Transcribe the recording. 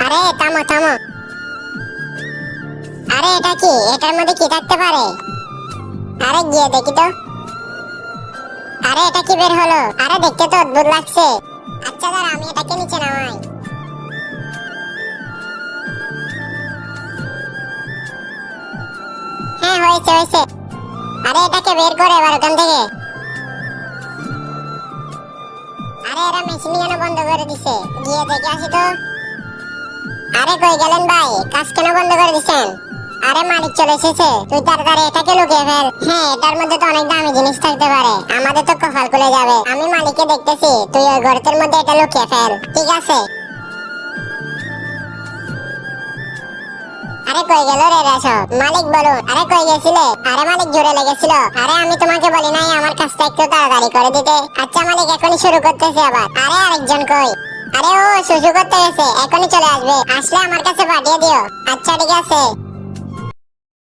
আরে থামো থামো। আরে এটা কি? এটার মধ্যে কি থাকতে পারে? আরে গিয়ে দেখি তো। আরে এটা কি বের হলো? আরে দেখতে তো অদ্ভুত লাগছে। আচ্ছা দাঁড়া, আমি এটাকে নিচে নামাই। হ্যাঁ হয়েছে হয়েছে। আরে এটাকে বের করে এবার ওখান থেকে। আরে এরা মেশিন কেন বন্ধ করে দিছে? গিয়ে দেখে আসি তো। আরে কই গেলেন ভাই? কাজ কেন বন্ধ করে দিছেন? আরে মালিক চলে এসেছে, তুই তাড়াতাড়ি এটাকে লুকিয়ে ফেল। হ্যাঁ, এটার মধ্যে তো অনেক দামি জিনিস থাকতে পারে, আমাদের তো কপাল খুলে যাবে। আমি মালিককে দেখতেছি, তুই ওই গর্তের মধ্যে এটা লুকিয়ে ফেল, ঠিক আছে? আরে কই গেল রে রাসো? মালিক বলুন। আরে কই গেছিলে? আরে মালিক জোরে লেগেছিল। আরে আমি তোমাকে বলি নাই আমার কাজটা একটু তাড়াতাড়ি করে দিতে? আচ্ছা মালিক, এখনই শুরু করতেছি আবার। আরে আরেকজন কই? আরে ও শুশু করতে গেছে, এখনই চলে আসবে, আসলে আমার কাছে পাঠিয়ে দিও। আচ্ছা ঠিক আছে।